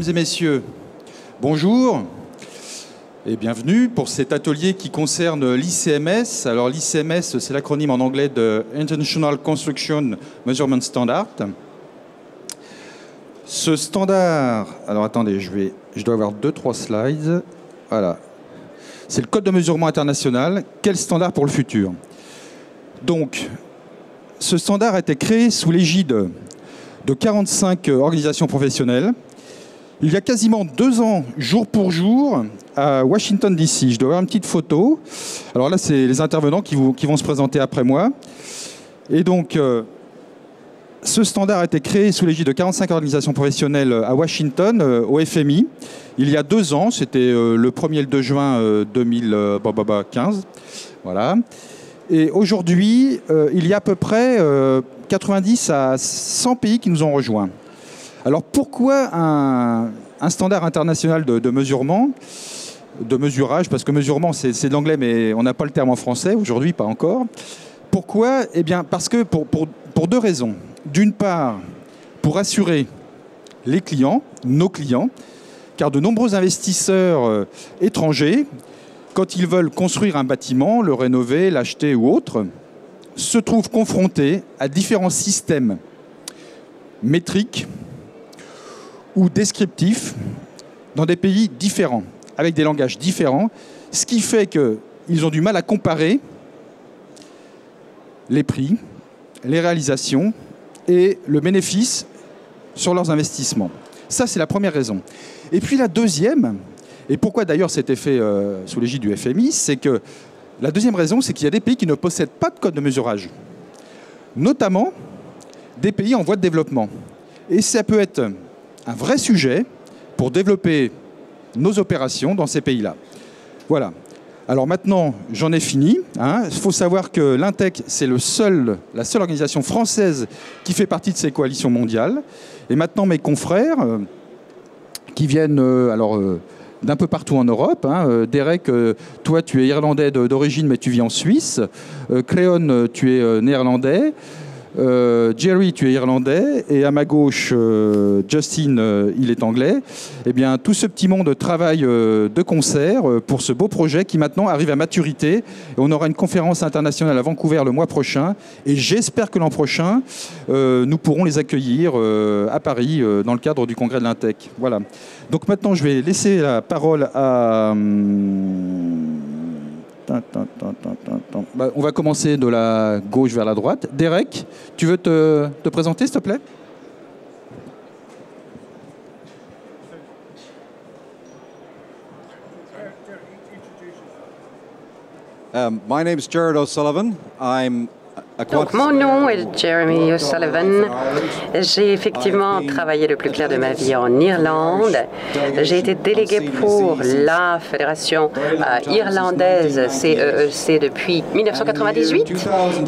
Mesdames et messieurs, bonjour et bienvenue pour cet atelier qui concerne l'ICMS. Alors l'ICMS, c'est l'acronyme en anglais de International Construction Measurement Standard. Ce standard, alors attendez, je dois avoir 2-3 slides. Voilà. C'est le code de mesurement international. Quel standard pour le futur? Donc, ce standard a été créé sous l'égide de 45 organisations professionnelles. Il y a quasiment 2 ans, jour pour jour, à Washington, D.C. Je dois avoir une petite photo. Alors là, c'est les intervenants qui vont se présenter après moi. Et donc, ce standard a été créé sous l'égide de 45 organisations professionnelles à Washington, au FMI. Il y a 2 ans, c'était le 1er et le 2 juin 2015. Voilà. Et aujourd'hui, il y a à peu près 90 à 100 pays qui nous ont rejoints. Alors pourquoi un standard international de mesurement, de mesurage, parce que mesurement c'est de l'anglais mais on n'a pas le terme en français, aujourd'hui pas encore. Pourquoi? Eh bien parce que pour 2 raisons. D'une part, pour assurer les clients, nos clients, car de nombreux investisseurs étrangers, quand ils veulent construire un bâtiment, le rénover, l'acheter ou autre, se trouvent confrontés à différents systèmes métriques ou descriptifs dans des pays différents, avec des langages différents, ce qui fait qu'ils ont du mal à comparer les prix, les réalisations et le bénéfice sur leurs investissements. Ça, c'est la première raison. Et puis la deuxième, et pourquoi d'ailleurs c'était fait sous l'égide du FMI, c'est que la deuxième raison, c'est qu'il y a des pays qui ne possèdent pas de code de mesurage, notamment des pays en voie de développement. Et ça peut être un vrai sujet pour développer nos opérations dans ces pays-là. Voilà. Alors maintenant, j'en ai fini. Il faut savoir que l'INTEC, c'est la seule organisation française qui fait partie de ces coalitions mondiales. Et maintenant, mes confrères qui viennent d'un peu partout en Europe. Derek, toi, tu es irlandais d'origine, mais tu vis en Suisse. Cléon, tu es néerlandais. Jerry, tu es irlandais, et à ma gauche, Justin, il est anglais. Eh bien, tout ce petit monde travaille de concert pour ce beau projet qui maintenant arrive à maturité. Et on aura une conférence internationale à Vancouver le mois prochain, et j'espère que l'an prochain, nous pourrons les accueillir à Paris dans le cadre du congrès de l'INTEC. Voilà. Donc maintenant, je vais laisser la parole à... on va commencer de la gauche vers la droite. Derek, tu veux te présenter, s'il te plaît? My name is Jared O'Sullivan. Donc, mon nom est Jeremy O'Sullivan. J'ai effectivement travaillé le plus clair de ma vie en Irlande. J'ai été délégué pour la Fédération irlandaise CEEC depuis 1998.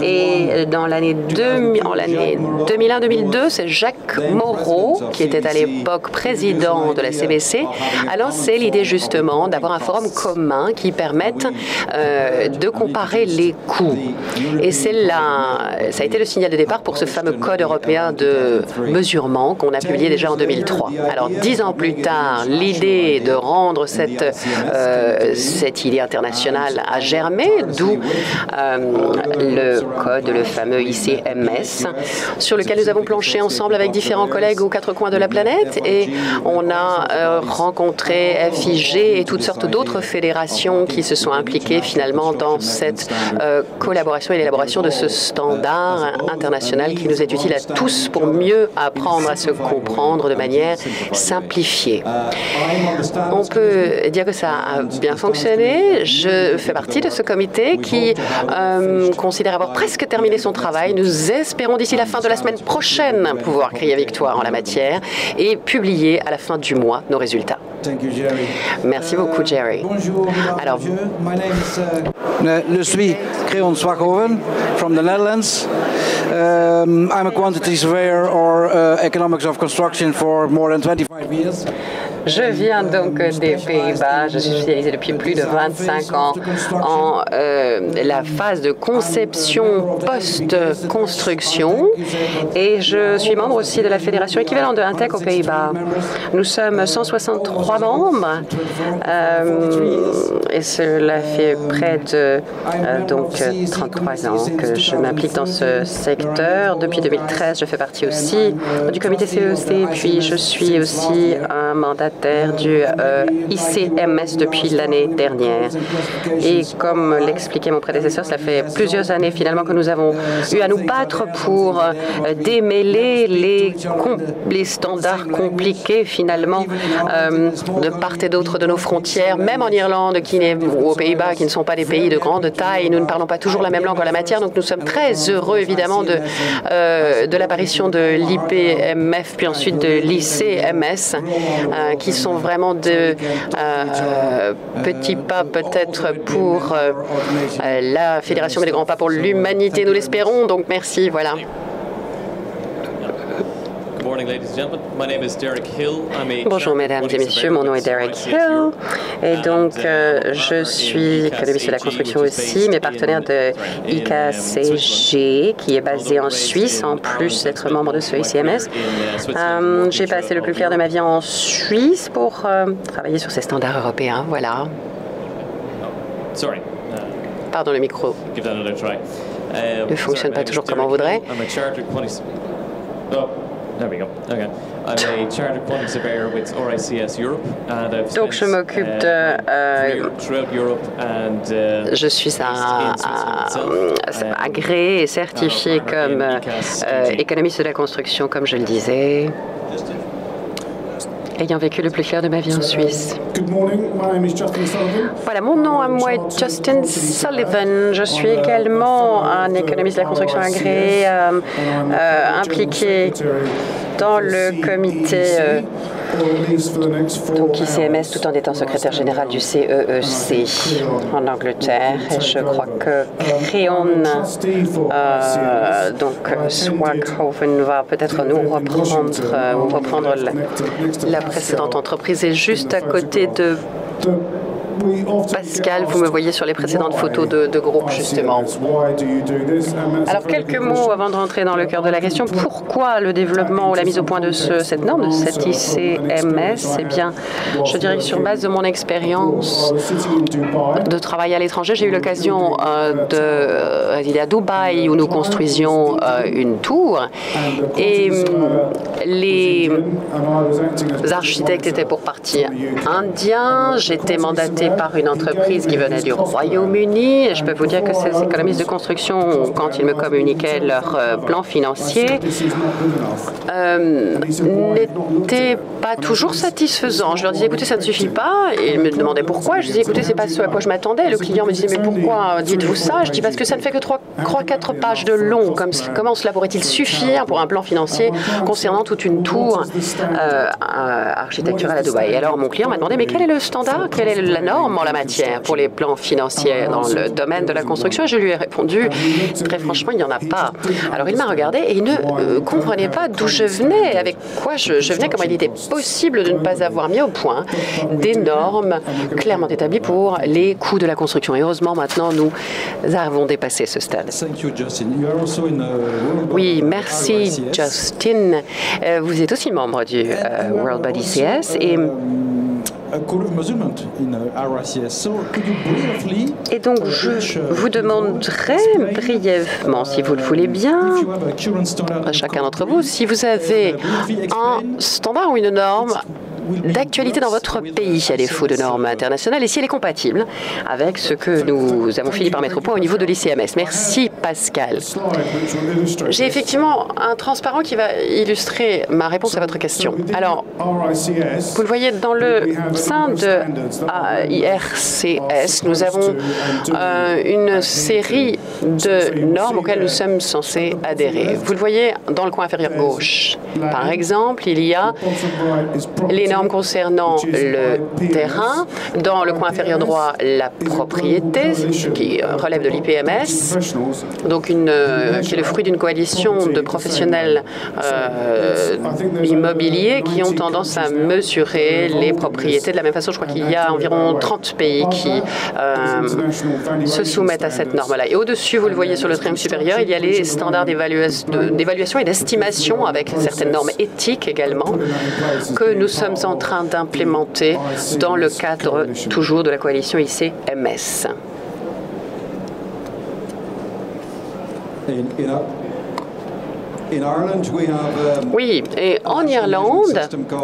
Et dans l'année 2001-2002, c'est Jacques Moreau, qui était à l'époque président de la CBC, a lancé l'idée justement d'avoir un forum commun qui permette de comparer les coûts. Et c'est là, ça a été le signal de départ pour ce fameux code européen de mesurement qu'on a publié déjà en 2003. Alors 10 ans plus tard, l'idée de rendre cette idée internationale a germé, d'où le code, le fameux ICMS, sur lequel nous avons planché ensemble avec différents collègues aux 4 coins de la planète, et on a rencontré FIG et toutes sortes d'autres fédérations qui se sont impliquées finalement dans cette collaboration et l'élaboration de ce standard international qui nous est utile à tous pour mieux apprendre à se comprendre de manière simplifiée. On peut dire que ça a bien fonctionné. Je fais partie de ce comité qui considère avoir presque terminé son travail. Nous espérons d'ici la fin de la semaine prochaine pouvoir crier victoire en la matière et publier à la fin du mois nos résultats. Merci beaucoup, Jerry. Bonjour. Alors, je suis Cléon Swakhoven from the Netherlands. I'm a quantity surveyor or economics of construction for more than 25 years. Je viens donc des Pays-Bas. Je suis spécialisée depuis plus de 25 ans en la phase de conception post-construction et je suis membre aussi de la fédération équivalente de Intec aux Pays-Bas. Nous sommes 163 membres et cela fait près de 33 ans que je m'implique dans ce secteur. Depuis 2013, je fais partie aussi du comité CEC, puis je suis aussi un mandataire du ICMS depuis l'année dernière. Et comme l'expliquait mon prédécesseur, cela fait plusieurs années finalement que nous avons eu à nous battre pour démêler les standards compliqués finalement de part et d'autre de nos frontières, même en Irlande ou aux Pays-Bas, qui ne sont pas des pays de grande taille. Nous ne parlons pas toujours la même langue en la matière, donc nous sommes très heureux évidemment de l'apparition de l'IPMF, puis ensuite de l'ICMS, qui sont vraiment de petits pas peut-être pour la Fédération, mais des grands pas pour l'humanité, nous l'espérons, donc merci, voilà. Bonjour mesdames et messieurs, mon nom est Derek Hill et donc je suis économiste de la construction aussi, mais partenaire de IKCG qui est basé en Suisse en plus d'être membre de ce ICMS. J'ai passé le plus clair de ma vie en Suisse pour travailler sur ces standards européens, voilà. Pardon, le micro ne fonctionne pas toujours comme on voudrait. Donc je m'occupe de... je suis agréé et certifié comme économiste de la construction, comme je le disais, ayant vécu le plus clair de ma vie en Suisse. Voilà, mon nom à moi est Justin Sullivan. Je suis également un économiste de la construction agréé, impliqué dans le comité donc ICMS, tout en étant secrétaire général du CEEC en Angleterre. Et je crois que Creon, donc Swackhoven, va peut-être nous reprendre la précédente entreprise. Et juste à côté de Pascal, vous me voyez sur les précédentes photos de groupe, justement. Alors, quelques mots avant de rentrer dans le cœur de la question. Pourquoi le développement ou la mise au point de cette norme, de cette ICMS? Eh bien, je dirais que sur base de mon expérience de travail à l'étranger, j'ai eu l'occasion de résider à Dubaï, où nous construisions une tour. Et les architectes étaient pour partie indiens. J'étais mandatée par une entreprise qui venait du Royaume-Uni. Et je peux vous dire que ces économistes de construction, quand ils me communiquaient leur plan financier, n'étaient pas toujours satisfaisants. Je leur disais, écoutez, ça ne suffit pas. Et ils me demandaient pourquoi. Je disais, écoutez, c'est pas ce à quoi je m'attendais. Le client me disait, mais pourquoi dites-vous ça? Je dis, parce que ça ne fait que 3-4 pages de long. Comment cela pourrait-il suffire pour un plan financier concernant toute une tour architecturale à Dubaï? Et alors, mon client m'a demandé, mais quel est le standard? Quelle est la norme en la matière pour les plans financiers dans le domaine de la construction? Je lui ai répondu, très franchement, il n'y en a pas. Alors il m'a regardé et il ne comprenait pas d'où je venais, avec quoi je venais, comment il était possible de ne pas avoir mis au point des normes clairement établies pour les coûts de la construction. Et heureusement, maintenant, nous avons dépassé ce stade. Oui, merci, Justin. Vous êtes aussi membre du World Body CS et donc, je vous demanderai brièvement, si vous le voulez bien, à chacun d'entre vous, si vous avez un standard ou une norme d'actualité dans votre pays, à défaut de normes internationales, et si elle est compatible avec ce que nous avons fini par mettre au point au niveau de l'ICMS. Merci, Pascal. J'ai effectivement un transparent qui va illustrer ma réponse à votre question. Alors, vous le voyez, dans le sein de IRCS, nous avons une série de normes auxquelles nous sommes censés adhérer. Vous le voyez dans le coin inférieur gauche. Par exemple, il y a les normes concernant le terrain. Dans le coin inférieur droit, la propriété, qui relève de l'IPMS, donc qui est le fruit d'une coalition de professionnels immobiliers qui ont tendance à mesurer les propriétés de la même façon. Je crois qu'il y a environ 30 pays qui se soumettent à cette norme-là. Et au-dessus, vous le voyez sur le triangle supérieur, il y a les standards d'évaluation et d'estimation avec certaines normes éthiques également que nous sommes en train d'implémenter dans le cadre toujours de la coalition ICMS. Oui, et en Irlande,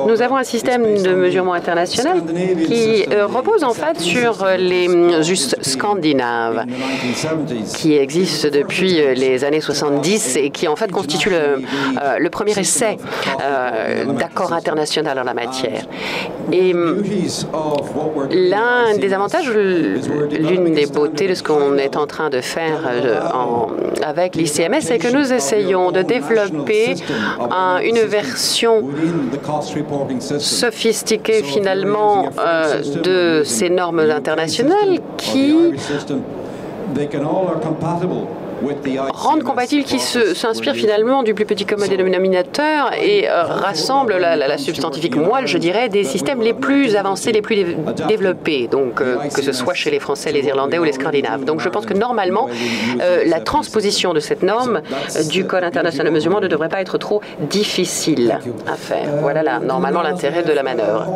nous avons un système de mesurement international qui repose en fait sur les justes scandinaves, qui existent depuis les années 70 et qui en fait constitue le premier essai d'accord international en la matière. Et l'un des avantages, l'une des beautés de ce qu'on est en train de faire avec l'ICMS, c'est que nous essayons de développer une version sophistiquée finalement de ces normes internationales qui rendent compatible, qui s'inspire finalement du plus petit commun dénominateur et rassemble la substantifique moelle, je dirais, des systèmes les plus avancés, les plus développés, donc que ce soit chez les Français, les Irlandais ou les Scandinaves. Donc je pense que normalement, la transposition de cette norme du Code international de mesurement ne devrait pas être trop difficile à faire. Voilà normalement l'intérêt de la manœuvre.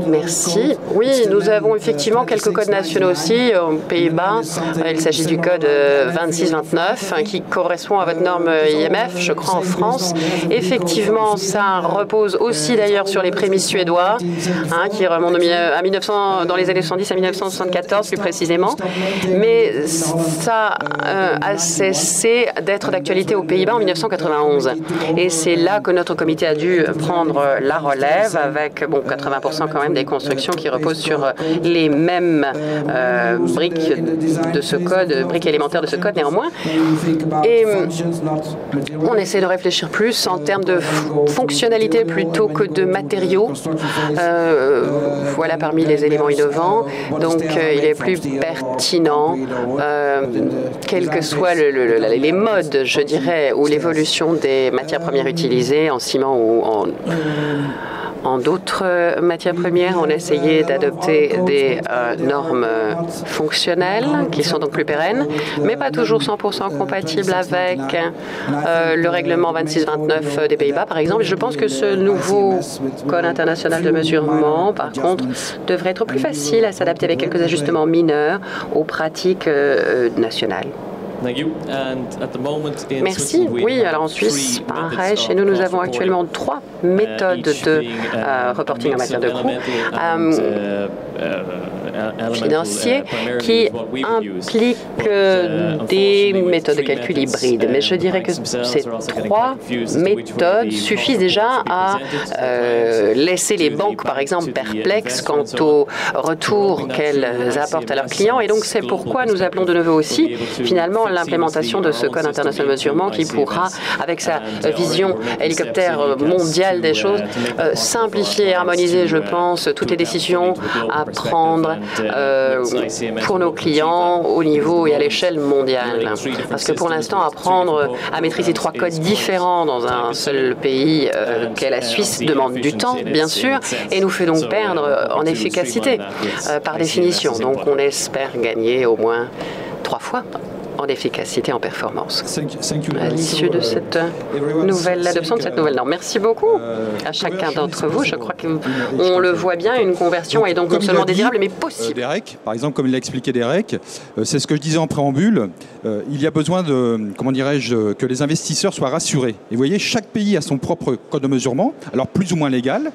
Merci. Oui, nous avons effectivement quelques codes nationaux aussi aux Pays-Bas. Il s'agit du code 2629 qui correspond à votre norme IMF, je crois, en France. Effectivement, ça repose aussi d'ailleurs sur les prémices suédois qui remontent à 1900, dans les années 70 à 1974 plus précisément. Mais ça a cessé d'être d'actualité aux Pays-Bas en 1991. Et c'est là que notre comité a dû prendre la relève avec 80% quand même des constructions qui reposent sur les mêmes briques de ce code, briques élémentaires de ce code néanmoins. Et on essaie de réfléchir plus en termes de fonctionnalité plutôt que de matériaux. Voilà parmi les éléments innovants. Donc il est plus pertinent, quels que soient les modes, je dirais, ou l'évolution des matières premières utilisées en ciment ou en d'autres matières premières. On a essayé d'adopter des normes fonctionnelles qui sont donc plus pérennes, mais pas toujours 100% compatibles avec le règlement 2629 des Pays-Bas, par exemple. Je pense que ce nouveau code international de mesurement, par contre, devrait être plus facile à s'adapter avec quelques ajustements mineurs aux pratiques nationales. Merci. Oui, alors en Suisse, pareil, chez nous, nous avons actuellement 3 méthodes de reporting en matière de coûts financiers qui impliquent des méthodes de calcul hybrides. Mais je dirais que ces 3 méthodes suffisent déjà à laisser les banques, par exemple, perplexes quant au retour qu'elles apportent à leurs clients. Et donc, c'est pourquoi nous appelons de nouveau aussi, finalement, l'implémentation de ce code international de mesurement qui pourra, avec sa vision hélicoptère mondiale des choses, simplifier et harmoniser, je pense, toutes les décisions à prendre pour nos clients au niveau et à l'échelle mondiale. Parce que pour l'instant, apprendre à maîtriser 3 codes différents dans un seul pays qu'est la Suisse demande du temps, bien sûr, et nous fait donc perdre en efficacité par définition. Donc on espère gagner au moins 3 fois en efficacité, en performance. À l'issue de cette l'adoption de cette nouvelle norme. Merci beaucoup à chacun d'entre vous. Je crois qu'on le voit bien, une conversion est donc non seulement désirable, mais possible. Derek, par exemple, comme il l'a expliqué Derek, c'est ce que je disais en préambule, il y a besoin de, comment dirais-je, que les investisseurs soient rassurés. Et vous voyez, chaque pays a son propre code de mesurement, alors plus ou moins légal,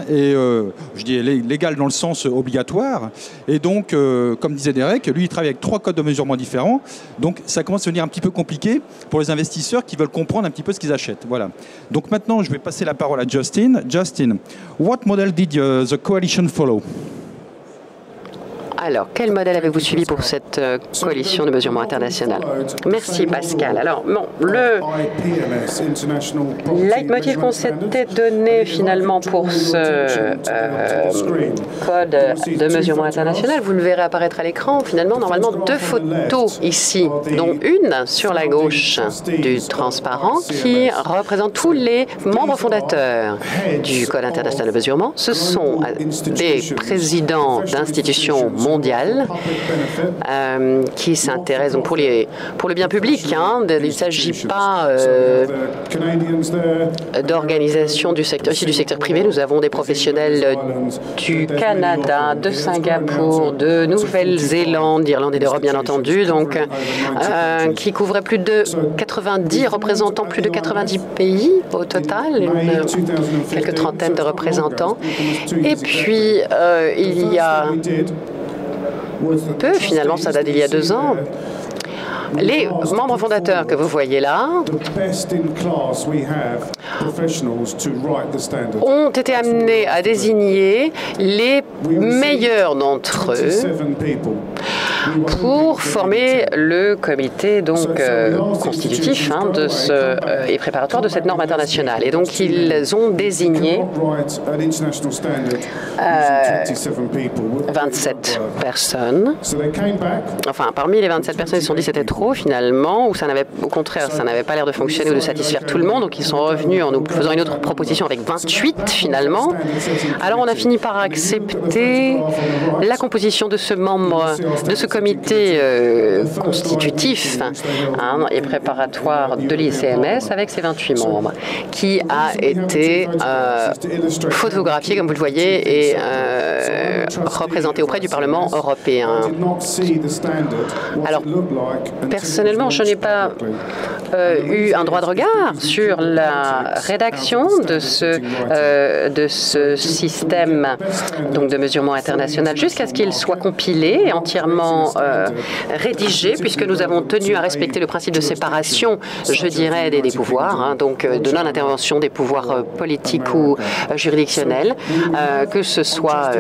et je dis légal dans le sens obligatoire. Et donc, comme disait Derek, lui, il travaille avec 3 codes de mesurement différents. Donc ça commence à devenir un petit peu compliqué pour les investisseurs qui veulent comprendre un petit peu ce qu'ils achètent. Voilà. Donc maintenant, je vais passer la parole à Justin. Justin, what model did the coalition follow? Alors, quel modèle avez-vous suivi pour cette coalition de mesurement international? Merci Pascal. Alors, bon, le leitmotiv qu'on s'était donné finalement pour ce code de mesurement international, vous le verrez apparaître à l'écran, finalement, normalement, 2 photos ici, dont une sur la gauche du transparent qui représente tous les membres fondateurs du Code international de mesurement. Ce sont des présidents d'institutions mondiales qui s'intéressent pour le bien public. Hein. Il ne s'agit pas d'organisations du secteur privé. Nous avons des professionnels du Canada, de Singapour, de Nouvelle-Zélande, d'Irlande et d'Europe, bien entendu, donc qui couvraient plus de 90, représentant plus de 90 pays au total, quelques trentaines de représentants. Et puis, il y a peu, finalement, ça date d'il y a 2 ans, les membres fondateurs que vous voyez là ont été amenés à désigner les meilleurs d'entre eux pour former le comité donc constitutif et préparatoire de cette norme internationale. Et donc ils ont désigné 27 personnes. Enfin, parmi les 27 personnes, ils se sont dit que c'était trop finalement, ou au contraire, ça n'avait pas l'air de fonctionner ou de satisfaire tout le monde. Donc ils sont revenus en nous faisant une autre proposition avec 28 finalement. Alors on a fini par accepter la composition de ce comité constitutif et préparatoire de l'ICMS avec ses 28 membres, qui a été photographié, comme vous le voyez, et représenté auprès du Parlement européen. Alors, personnellement, je n'ai pas eu un droit de regard sur la rédaction de ce système donc de mesurement international jusqu'à ce qu'il soit compilé et entièrement rédigé, puisque nous avons tenu à respecter le principe de séparation, je dirais, des pouvoirs, donc de non-intervention des pouvoirs politiques ou juridictionnels, que ce soit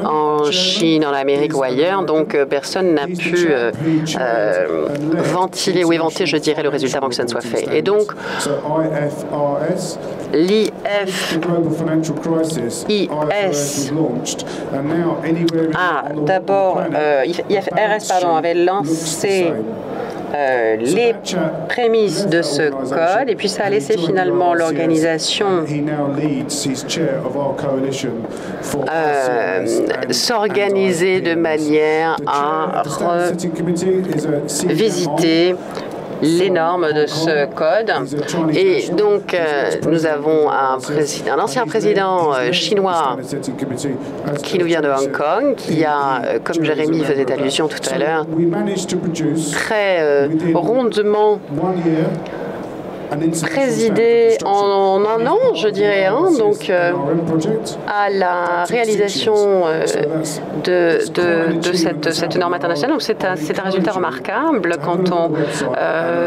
en Chine, en Amérique ou ailleurs. Donc personne n'a pu ventiler ou éventer, je dirais, le résultat avant que ça ne soit fait. Et donc, l'IFRS avait lancé les prémices de ce code, et puis ça a laissé finalement l'organisation s'organiser de manière à revisiter les normes de ce code. Et donc, nous avons un ancien président chinois qui nous vient de Hong Kong, qui a, comme Jérémy faisait allusion tout à l'heure, très rondement présidé en un an, je dirais, donc à la réalisation de cette norme internationale. Donc c'est un résultat remarquable quand on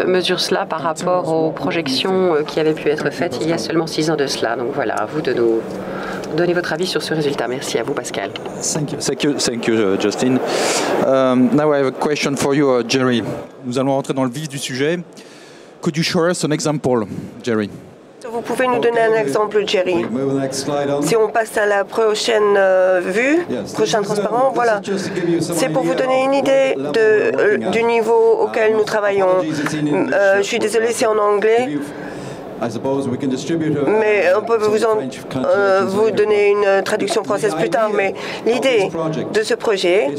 mesure cela par rapport aux projections qui avaient pu être faites il y a seulement 6 ans de cela. Donc voilà, à vous de nous donner votre avis sur ce résultat. Merci à vous, Pascal. Thank you, Justin. Now I have a question for you, Jerry. Nous allons rentrer dans le vif du sujet. Could you show us an example, Jerry? Vous pouvez nous donner un exemple, Jerry? Si on passe à la prochaine vue, prochain transparent, voilà. C'est pour vous donner une idée du niveau auquel nous travaillons. Je suis désolée, c'est en anglais. Mais on peut vous donner une traduction française plus tard. Mais l'idée de ce projet,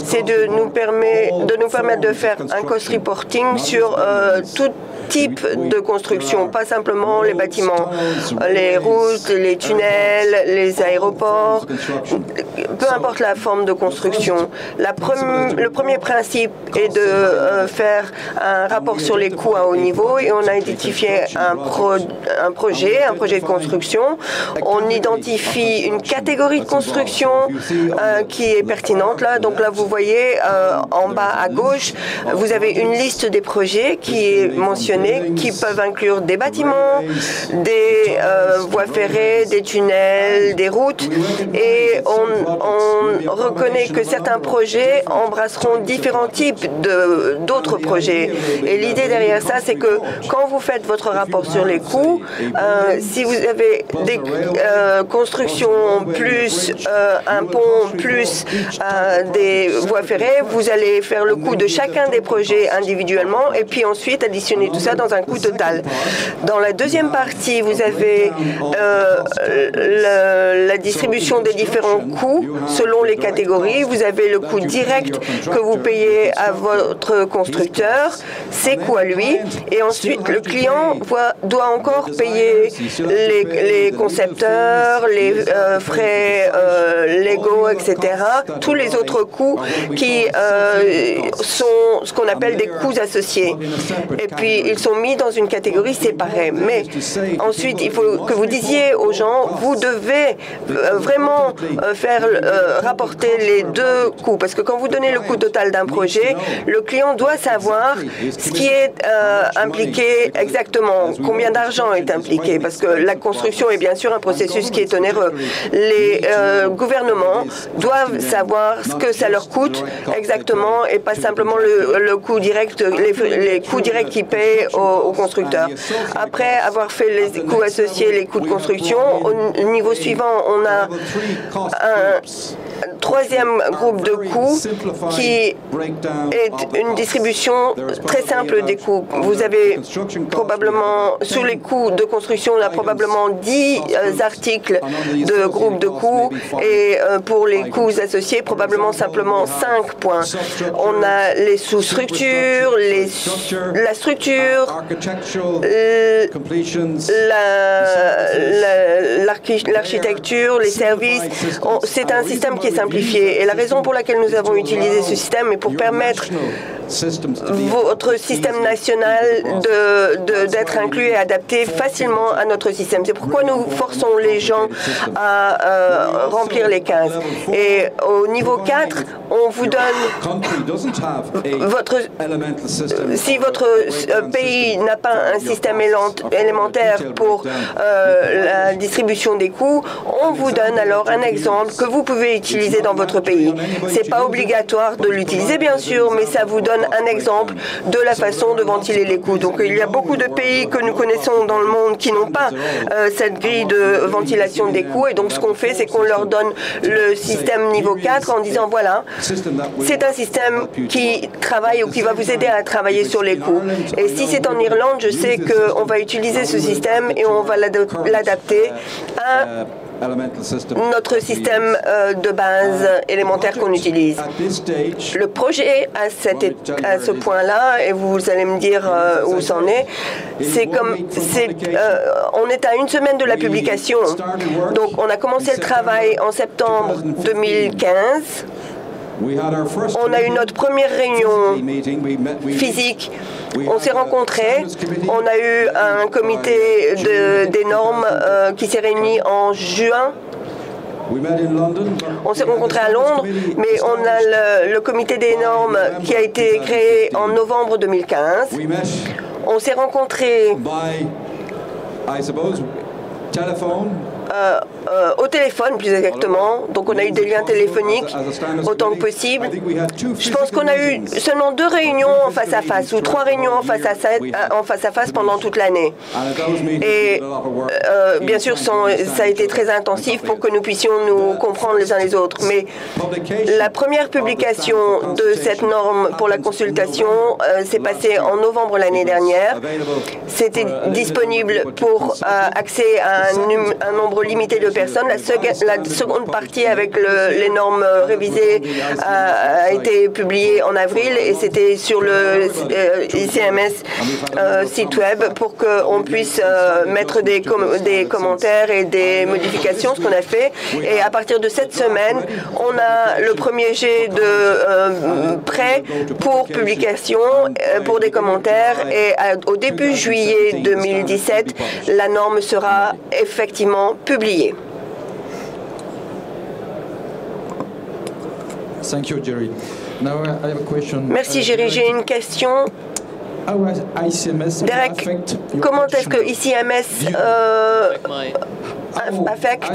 c'est de nous permettre de faire un cost reporting sur tout type de construction, pas simplement les bâtiments, les routes, les tunnels, les aéroports, peu importe la forme de construction. Le premier principe est de faire un rapport sur les coûts à haut niveau, et on a identifié un projet de construction. On identifie une catégorie de construction qui est pertinente là. Donc là, vous voyez en bas à gauche, vous avez une liste des projets qui est mentionnée, qui peuvent inclure des bâtiments, des voies ferrées, des tunnels, des routes. Et on reconnaît que certains projets embrasseront différents types d'autres projets. Et l'idée derrière ça, c'est que quand vous faites votre rapport sur les coûts, si vous avez des constructions plus un pont plus des voies ferrées, vous allez faire le coût de chacun des projets individuellement et puis ensuite additionner tout ça dans un coût total. Dans la deuxième partie, vous avez la distribution des différents coûts selon les catégories. Vous avez le coût direct que vous payez à votre constructeur, ses coûts à lui, et ensuite le client doit encore payer les concepteurs, les frais légaux, etc. Tous les autres coûts qui sont ce qu'on appelle des coûts associés. Et puis, ils sont mis dans une catégorie séparée. Mais ensuite, il faut que vous disiez aux gens, vous devez vraiment faire rapporter les deux coûts. Parce que quand vous donnez le coût total d'un projet, le client doit savoir ce qui est impliqué exactement, combien d'argent est impliqué. Parce que la construction est bien sûr un processus qui est onéreux. Les gouvernements doivent savoir ce que ça leur coûte exactement et pas simplement le coût direct, les coûts directs qu'ils paient aux constructeurs. Après avoir fait les coûts associés, les coûts de construction, au niveau suivant, on a un troisième groupe de coûts qui est une distribution très simple des coûts. Vous avez probablement, sous les coûts de construction, on a probablement 10 articles de groupe de coûts et pour les coûts associés, probablement simplement 5 points. On a les sous-structures, la structure, l'architecture, les services. C'est un système qui est simplifié. Et la raison pour laquelle nous avons utilisé ce système est pour permettre votre système national d'être inclus et adapté facilement à notre système. C'est pourquoi nous forçons les gens à remplir les cases. Et au niveau 4, on vous donne si votre pays n'a pas un système élémentaire pour la distribution des coûts, on vous donne alors un exemple que vous pouvez utiliser dans votre pays. C'est pas obligatoire de l'utiliser, bien sûr, mais ça vous donne un exemple de la façon de ventiler les coûts. Donc, il y a beaucoup de pays que nous connaissons dans le monde qui n'ont pas cette grille de ventilation des coûts. Et donc, ce qu'on fait, c'est qu'on leur donne le système niveau 4 en disant, voilà, c'est un système qui travaille ou qui va vous aider à travailler sur les coûts. Et si c'est en Irlande, je sais qu'on va utiliser ce système et on va l'adapter à notre système de base élémentaire qu'on utilise. Le projet à ce point-là, et vous allez me dire où c'en est, on est à une semaine de la publication. Donc on a commencé le travail en septembre 2015. On a eu notre première réunion physique. On s'est rencontrés. On a eu un comité des normes qui s'est réuni en juin. On s'est rencontrés à Londres, mais on a le comité des normes qui a été créé en novembre 2015. On s'est rencontrés au téléphone, plus exactement. Donc, on a eu des liens téléphoniques autant que possible. Je pense qu'on a eu seulement 2 réunions en face à face ou 3 réunions en face à face pendant toute l'année. Et bien sûr, ça a été très intensif pour que nous puissions nous comprendre les uns les autres. Mais la première publication de cette norme pour la consultation s'est passée en novembre l'année dernière. C'était disponible pour accès à un nombre limité de personnes. La seconde partie avec les normes révisées a été publiée en avril et c'était sur le ICMS site web pour qu'on puisse mettre des commentaires et des modifications, ce qu'on a fait. Et à partir de cette semaine, on a le premier jet de prêt pour publication, pour des commentaires. Et au début juillet 2017, la norme sera effectivement publiée. Thank you, Jerry. Now I have a question. Merci, Jerry. J'ai une question. Derek, comment est-ce que ICMS affecte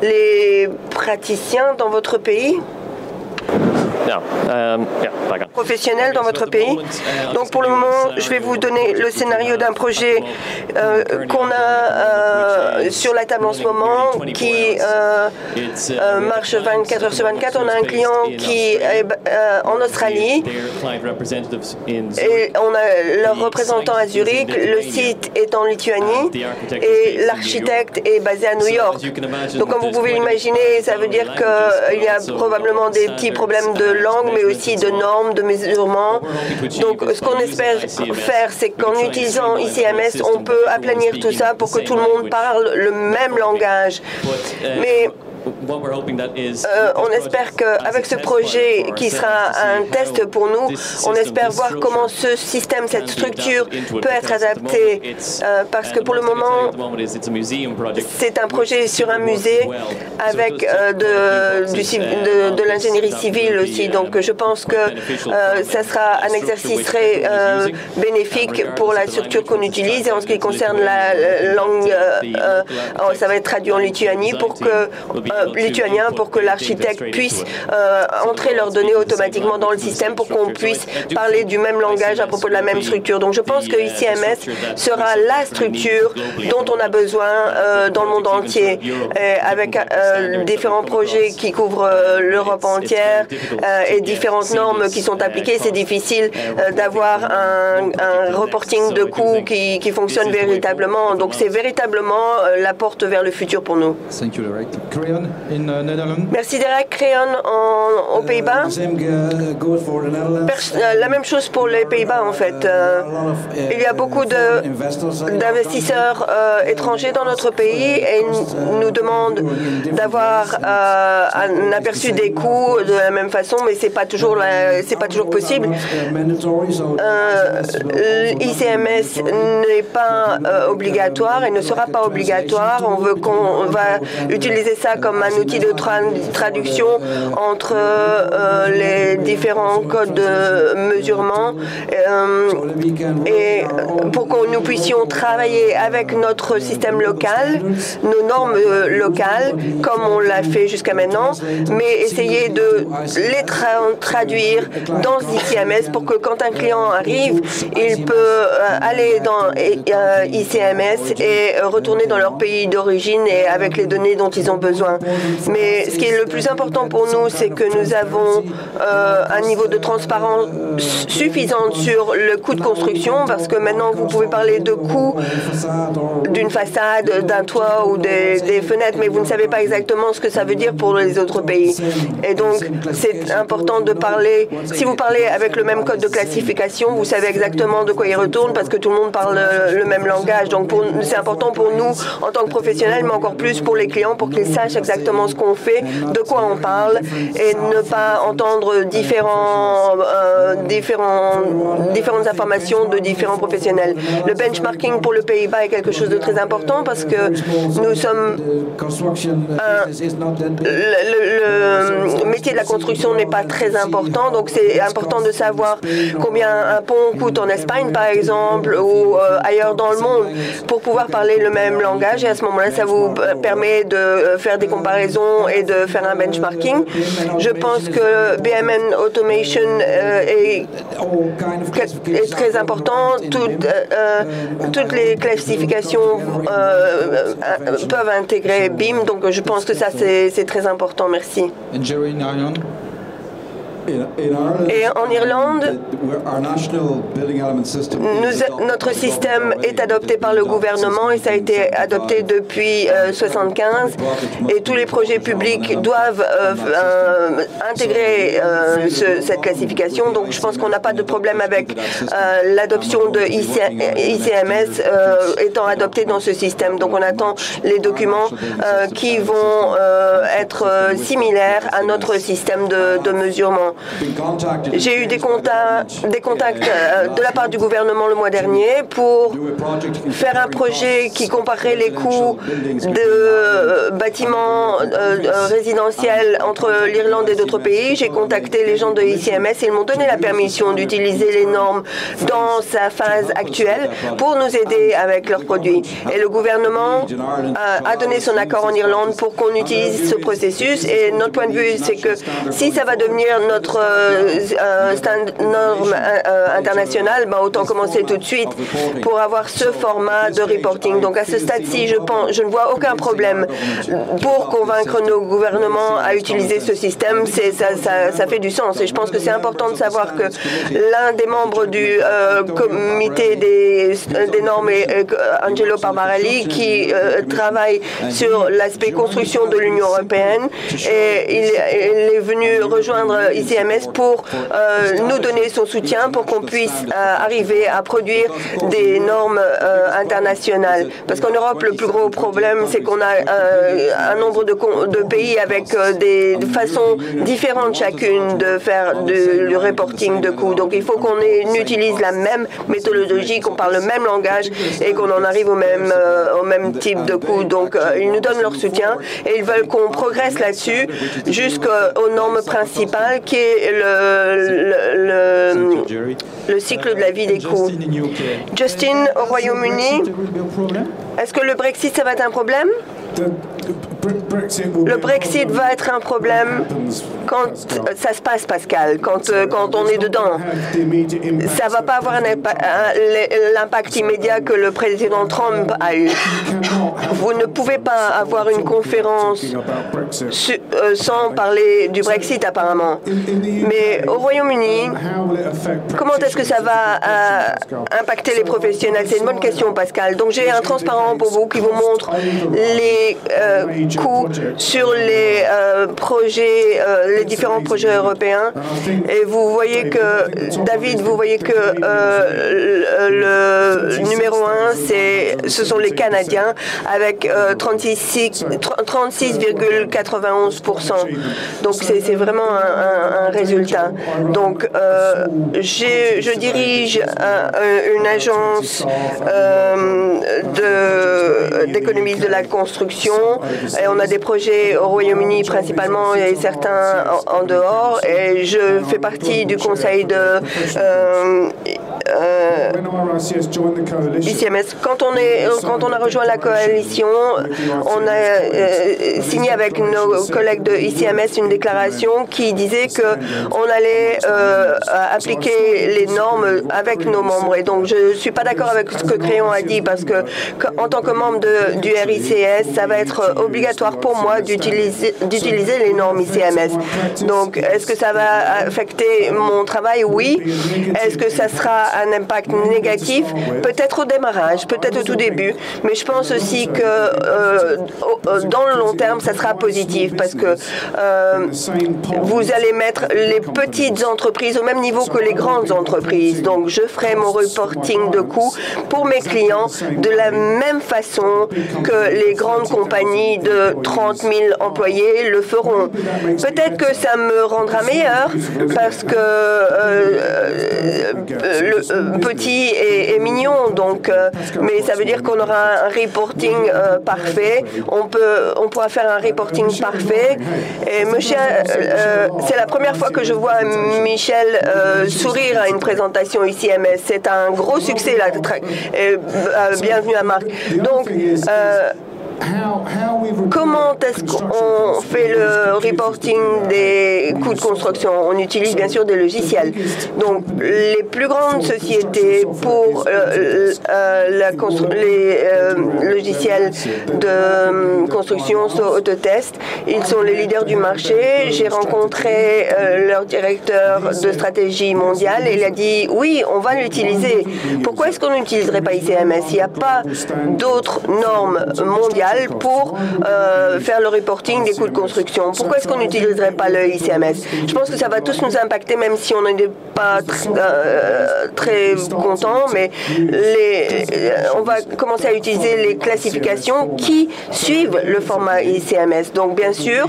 les praticiens dans votre pays? Professionnels dans votre pays. Donc pour le moment, je vais vous donner le scénario d'un projet qu'on a sur la table en ce moment qui marche 24 heures sur 24. On a un client qui est en Australie et on a leur représentant à Zurich. Le site est en Lituanie et l'architecte est basé à New York. Donc comme vous pouvez l'imaginer, ça veut dire qu'il y a probablement des petits problèmes de langue, mais aussi de normes, de mesurement. Donc, ce qu'on espère faire, c'est qu'en utilisant ICMS, on peut aplanir tout ça pour que tout le monde parle le même langage. Mais on espère qu'avec ce projet qui sera un test pour nous, on espère voir comment ce système, cette structure peut être adaptée parce que pour le moment, c'est un projet sur un musée avec de l'ingénierie civile aussi. Donc je pense que ça sera un exercice très bénéfique pour la structure qu'on utilise. Et en ce qui concerne la langue, ça va être traduit en lituanien pour que l'architecte puisse entrer leurs données automatiquement dans le système pour qu'on puisse parler du même langage à propos de la même structure. Donc je pense que ICMS sera la structure dont on a besoin dans le monde entier, avec différents projets qui couvrent l'Europe entière et différentes normes qui sont appliquées. C'est difficile d'avoir un reporting de coûts qui fonctionne véritablement. Donc c'est véritablement la porte vers le futur pour nous. Thank you, Derek. Creon in Netherlands. Merci Derek. Creon aux Pays-Bas. La même chose pour les Pays-Bas en fait. Il y a beaucoup d'investisseurs étrangers dans notre pays et ils nous demandent d'avoir un aperçu des coûts de la même façon, mais c'est pas toujours possible. ICMS n'est pas obligatoire et ne sera pas obligatoire. On va utiliser ça comme un outil de traduction entre les différents codes de mesurement et pour que nous puissions travailler avec notre système local, nos normes locales, comme on l'a fait jusqu'à maintenant, mais essayer de les traduire dans ICMS pour que quand un client arrive, il peut aller dans ICMS et retourner dans leur pays d'origine et avec les données dont ils ont besoin. Mais ce qui est le plus important pour nous, c'est que nous avons un niveau de transparence suffisant sur le coût de construction, parce que maintenant vous pouvez parler de coût d'une façade, d'un toit ou des fenêtres, mais vous ne savez pas exactement ce que ça veut dire pour les autres pays. Et donc c'est important de parler, si vous parlez avec le même code de classification, vous savez exactement de quoi il retourne parce que tout le monde parle le même langage. Donc c'est important pour nous en tant que professionnels, mais encore plus pour les clients, pour qu'ils sachent exactement ce qu'on fait, de quoi on parle et ne pas entendre différentes informations de différents professionnels. Le benchmarking pour le Pays-Bas est quelque chose de très important parce que nous sommes le métier de la construction n'est pas très important, donc c'est important de savoir combien un pont coûte en Espagne par exemple ou ailleurs dans le monde pour pouvoir parler le même langage, et à ce moment-là ça vous permet de faire des comparaisons et de faire un benchmarking. Je pense que BMN Automation est très important. Toutes les classifications peuvent intégrer BIM, donc je pense que ça c'est très important. Merci. Et en Irlande, notre système est adopté par le gouvernement et ça a été adopté depuis 1975. Et tous les projets publics doivent intégrer cette classification. Donc je pense qu'on n'a pas de problème avec l'adoption de ICMS étant adopté dans ce système. Donc on attend les documents qui vont être similaires à notre système de mesurement. J'ai eu des contacts de la part du gouvernement le mois dernier pour faire un projet qui comparerait les coûts de bâtiments résidentiels entre l'Irlande et d'autres pays. J'ai contacté les gens de ICMS et ils m'ont donné la permission d'utiliser les normes dans sa phase actuelle pour nous aider avec leurs produits. Et le gouvernement a donné son accord en Irlande pour qu'on utilise ce processus. Et notre point de vue, c'est que si ça va devenir notre norme internationale, autant commencer tout de suite pour avoir ce format de reporting. Donc à ce stade-ci, je ne vois aucun problème pour convaincre nos gouvernements à utiliser ce système. Ça fait du sens. Et je pense que c'est important de savoir que l'un des membres du comité des normes est Angelo Parbarelli, qui travaille sur l'aspect construction de l'Union européenne. Et il est venu rejoindre ICMS pour nous donner son soutien pour qu'on puisse arriver à produire des normes internationales. Parce qu'en Europe, le plus gros problème, c'est qu'on a un nombre de pays avec des façons différentes chacune de faire du reporting de coûts. Donc il faut qu'on utilise la même méthodologie, qu'on parle le même langage et qu'on en arrive au même type de coûts. Donc ils nous donnent leur soutien et ils veulent qu'on progresse là-dessus jusqu'aux normes principales qui est le cycle de la vie des coûts. Justin, au Royaume-Uni, est-ce que le Brexit, ça va être un problème? Le Brexit va être un problème quand ça se passe, Pascal, quand on est dedans. Ça ne va pas avoir l'impact immédiat que le président Trump a eu. Vous ne pouvez pas avoir une conférence sans parler du Brexit, apparemment. Mais au Royaume-Uni, comment est-ce que ça va impacter les professionnels? C'est une bonne question, Pascal. Donc j'ai un transparent pour vous qui vous montre les coûts sur les projets, les différents projets européens. Et vous voyez que, David, vous voyez que le numéro 1, ce sont les Canadiens avec 36,91%. Donc c'est vraiment un résultat. Donc je dirige une agence d'économie de la construction et on a des projets au Royaume-Uni principalement et certains en dehors et je fais partie du conseil de ICMS. Quand on a rejoint la coalition, on a signé avec nos collègues de ICMS une déclaration qui disait qu'on allait appliquer les normes avec nos membres. Et donc, je ne suis pas d'accord avec ce que Crayon a dit parce que en tant que membre du RICS, ça va être obligatoire pour moi d'utiliser les normes ICMS. Donc, est-ce que ça va affecter mon travail? Oui. Est-ce que ça sera un impact négatif? Peut-être au démarrage, peut-être au tout début, mais je pense aussi que dans le long terme, ça sera positif parce que vous allez mettre les petites entreprises au même niveau que les grandes entreprises. Donc, je ferai mon reporting de coûts pour mes clients de la même façon que les grandes compagnies de 30 000 employés le feront. Peut-être que ça me rendra meilleur parce que le petit est mignon, donc, mais ça veut dire qu'on aura un reporting parfait. On pourra faire un reporting parfait. Et c'est la première fois que je vois Michel sourire à une présentation ICMS. C'est un gros succès là. Bienvenue à Marc. Donc, Comment est-ce qu'on fait le reporting des coûts de construction? On utilise bien sûr des logiciels. Donc, les plus grandes sociétés pour les logiciels de construction sont Autotest. Ils sont les leaders du marché. J'ai rencontré leur directeur de stratégie mondiale et il a dit oui, on va l'utiliser. Pourquoi est-ce qu'on n'utiliserait pas ICMS? Il n'y a pas d'autres normes mondiales pour faire le reporting des coûts de construction. Pourquoi est-ce qu'on n'utiliserait pas le ICMS? Je pense que ça va tous nous impacter, même si on n'est pas très content, mais on va commencer à utiliser les classifications qui suivent le format ICMS. Donc, bien sûr,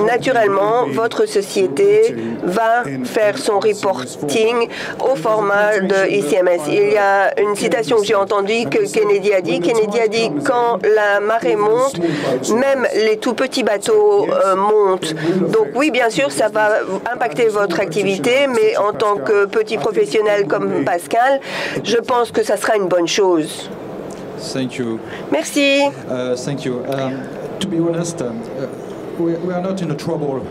naturellement, votre société va faire son reporting au format de ICMS. Il y a une citation que j'ai entendue que Kennedy a dit. Kennedy a dit, quand la marée monte, même les tout petits bateaux montent. Donc oui, bien sûr, ça va impacter votre activité, mais en tant que petit professionnel comme Pascal, je pense que ça sera une bonne chose. Thank you. Merci. Thank you. To be honest, we are not in a trouble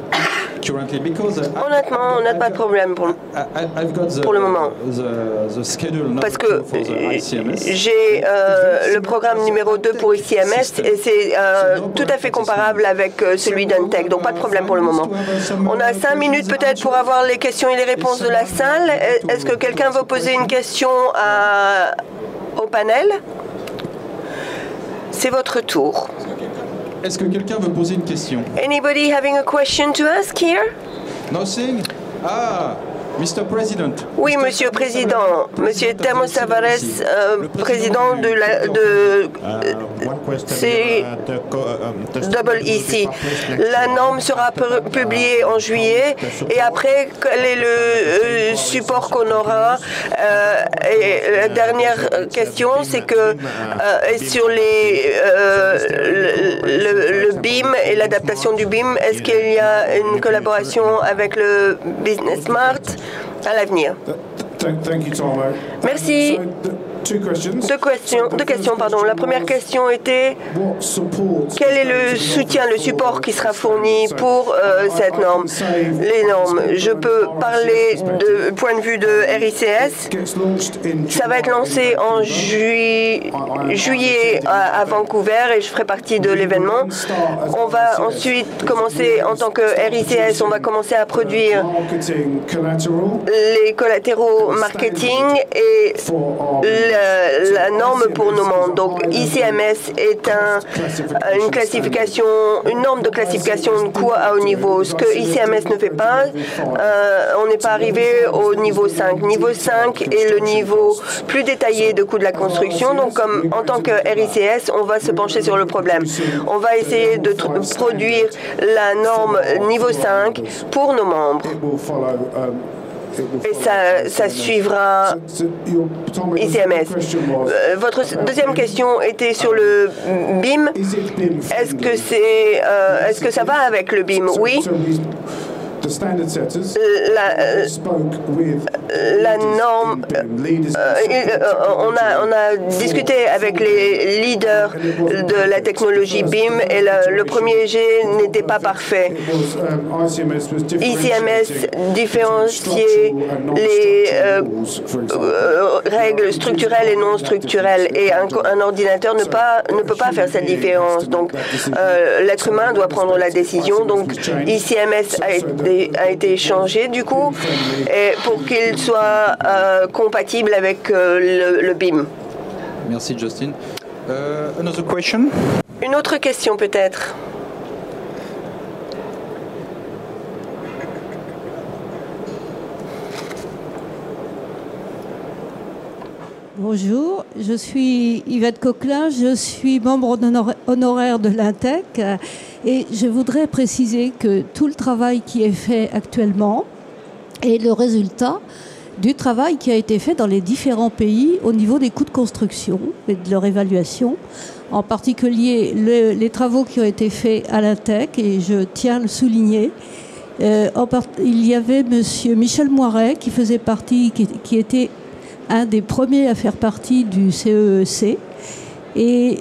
currently because honnêtement, on n'a pas de problème pour le moment. Parce que j'ai le programme numéro 2 pour ICMS et c'est tout à fait comparable avec celui d'Untech. Donc pas de problème pour le moment. On a 5 minutes peut-être pour avoir les questions et les réponses de la salle. Est-ce que quelqu'un veut poser une question au panel? C'est votre tour. Est-ce que quelqu'un veut poser une question? Anybody having a question to ask here? Nothing? Ah, Mr. President. Oui, Monsieur le Président. Monsieur Thermos Tavares, président de CEEC. La norme sera publiée en juillet et après, quel est le support qu'on aura? Et la dernière question, c'est que sur le BIM et l'adaptation du BIM, est-ce qu'il y a une collaboration avec le Business Smart à l'avenir? Merci. Deux questions, pardon. La première question était quel est le soutien, le support qui sera fourni pour cette norme? Les normes. Je peux parler du point de vue de RICS. Ça va être lancé en juillet à Vancouver et je ferai partie de l'événement. On va ensuite commencer, en tant que RICS, on va commencer à produire les collatéraux marketing et la norme pour nos membres. Donc, ICMS est une norme de classification de coûts à haut niveau. Ce que ICMS ne fait pas, on n'est pas arrivé au niveau 5. Niveau 5 est le niveau plus détaillé de coûts de la construction. Donc, en tant que RICS, on va se pencher sur le problème. On va essayer de produire la norme niveau 5 pour nos membres. Et ça suivra ICMS. Votre deuxième question était sur le BIM. Est-ce que ça va avec le BIM? Oui. La norme, on a discuté avec les leaders de la technologie BIM et le premier jet n'était pas parfait. ICMS différenciait les règles structurelles et non structurelles et un ordinateur ne peut pas faire cette différence. Donc l'être humain doit prendre la décision. Donc ICMS a été changé du coup et pour qu'il soit compatible avec le BIM. Merci Justin. Another question? Une autre question peut-être. Bonjour, je suis Yvette Coquelin, je suis membre honoraire de l'Intech et je voudrais préciser que tout le travail qui est fait actuellement est le résultat du travail qui a été fait dans les différents pays au niveau des coûts de construction et de leur évaluation, en particulier les travaux qui ont été faits à l'Intech, et je tiens à le souligner. Il y avait M. Michel Moiret qui faisait partie, qui était un des premiers à faire partie du CEEC Et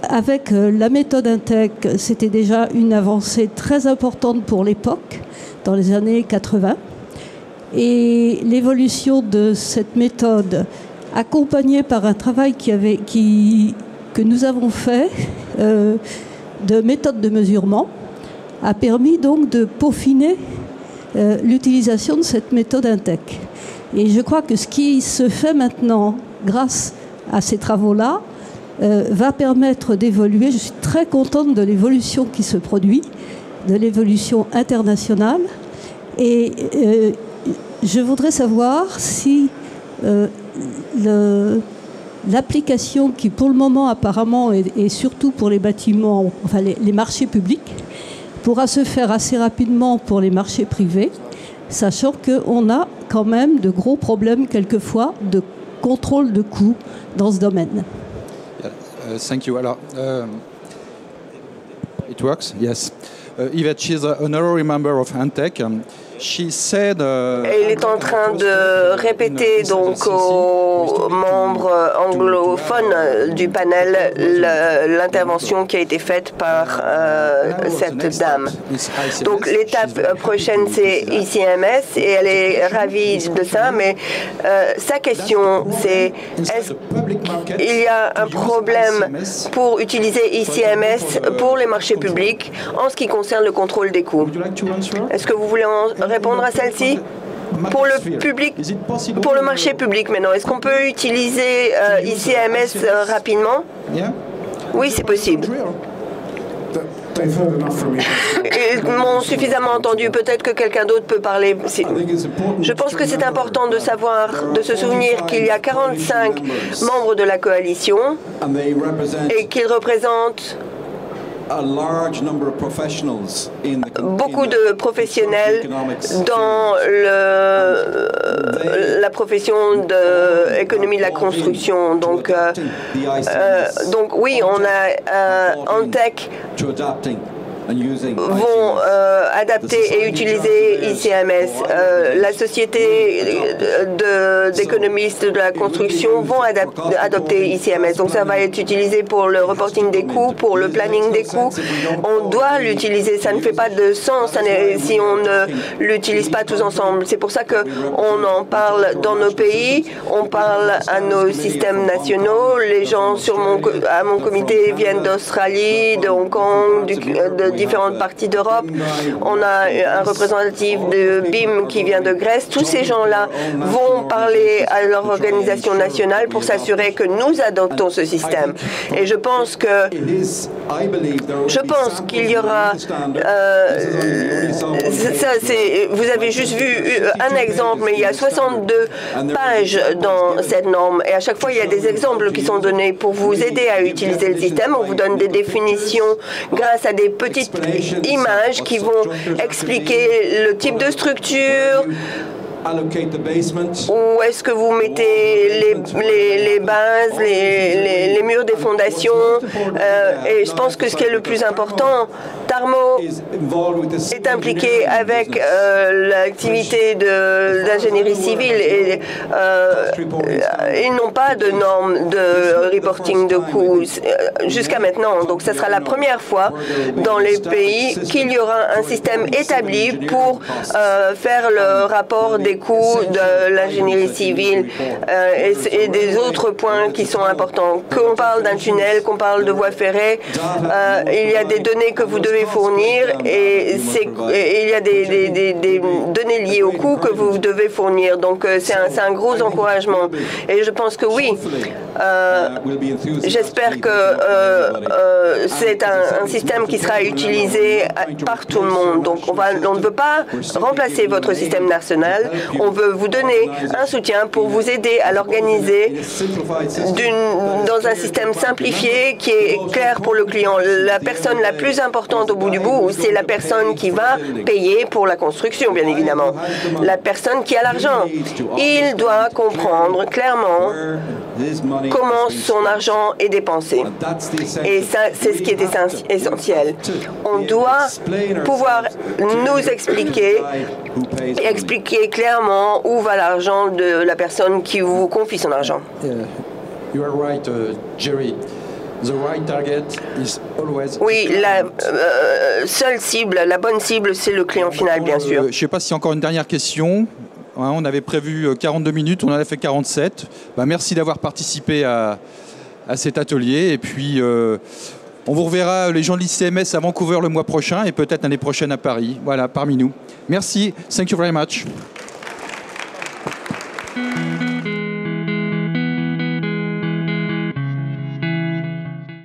avec la méthode Intec, c'était déjà une avancée très importante pour l'époque, dans les années 80. Et l'évolution de cette méthode, accompagnée par un travail que nous avons fait de méthode de mesurement, a permis donc de peaufiner l'utilisation de cette méthode Intec. Et je crois que ce qui se fait maintenant, grâce à ces travaux-là, va permettre d'évoluer. Je suis très contente de l'évolution qui se produit, de l'évolution internationale. Et je voudrais savoir si l'application qui, pour le moment, apparemment, et surtout pour les bâtiments, enfin les marchés publics, pourra se faire assez rapidement pour les marchés privés, sachant qu'on a quand même de gros problèmes, quelquefois, de contrôle de coûts dans ce domaine. Thank you. Alors, it works? Yes. Yvette, she's an honorary member of Antec. She said, il est en train de répéter donc aux membres anglophones du panel l'intervention qui a été faite par cette dame. Donc l'étape prochaine c'est ICMS et elle est ravie de ça, mais sa question c'est est-ce qu'il y a un problème pour utiliser ICMS pour les marchés publics en ce qui concerne le contrôle des coûts? Est-ce que vous voulez répondre à celle-ci? Pour le public, pour le marché public maintenant, est-ce qu'on peut utiliser ICMS rapidement? Oui, c'est possible. Ils m'ont suffisamment entendu. Peut-être que quelqu'un d'autre peut parler. Je pense que c'est important de savoir, de se souvenir qu'il y a 45 membres de la coalition et qu'ils représentent beaucoup de professionnels dans la profession de l'économie de la construction. Donc oui, on a Antec vont adapter et utiliser ICMS. La société d'économistes de la construction vont adopter ICMS. Donc ça va être utilisé pour le reporting des coûts, pour le planning des coûts. On doit l'utiliser. Ça ne fait pas de sens si on ne l'utilise pas tous ensemble. C'est pour ça qu'on en parle dans nos pays. On parle à nos systèmes nationaux. Les gens à mon comité viennent d'Australie, de Hong Kong, de différentes parties d'Europe. On a un représentatif de BIM qui vient de Grèce. Tous ces gens-là vont parler à leur organisation nationale pour s'assurer que nous adoptons ce système. Et je pense qu'il y aura... vous avez juste vu un exemple, mais il y a 62 pages dans cette norme. Et à chaque fois, il y a des exemples qui sont donnés pour vous aider à utiliser le système. On vous donne des définitions grâce à des petites images qui vont expliquer le type de structure, où est-ce que vous mettez les bases, les murs des fondations. Et je pense que ce qui est le plus important, Tarmo est impliqué avec l'activité d'ingénierie civile et ils n'ont pas de normes de reporting de coûts jusqu'à maintenant. Donc ce sera la première fois dans les pays qu'il y aura un système établi pour faire le rapport des coûts de l'ingénierie civile et des autres points qui sont importants. Qu'on parle d'un tunnel, qu'on parle de voies ferrées, il y a des données que vous devez fournir et il y a des données liées au coût que vous devez fournir. Donc c'est un gros encouragement. Et je pense que oui, j'espère que c'est un système qui sera utilisé par tout le monde. Donc on ne veut pas remplacer votre système national. On veut vous donner un soutien pour vous aider à l'organiser dans un système simplifié qui est clair pour le client. La personne la plus importante au bout du bout, c'est la personne qui va payer pour la construction, bien évidemment. La personne qui a l'argent. Il doit comprendre clairement comment son argent est dépensé. Et ça, c'est ce qui est essentiel. On doit pouvoir nous expliquer clairement où va l'argent de la personne qui vous confie son argent. You are right, Jerry. Oui, la seule cible, la bonne cible, c'est le client final, bien sûr. Je ne sais pas s'il y a encore une dernière question. On avait prévu 42 minutes, on en a fait 47. Merci d'avoir participé à cet atelier. Et puis, on vous reverra, les gens de l'ICMS, à Vancouver le mois prochain et peut-être l'année prochaine à Paris. Voilà, parmi nous. Merci. Thank you very much.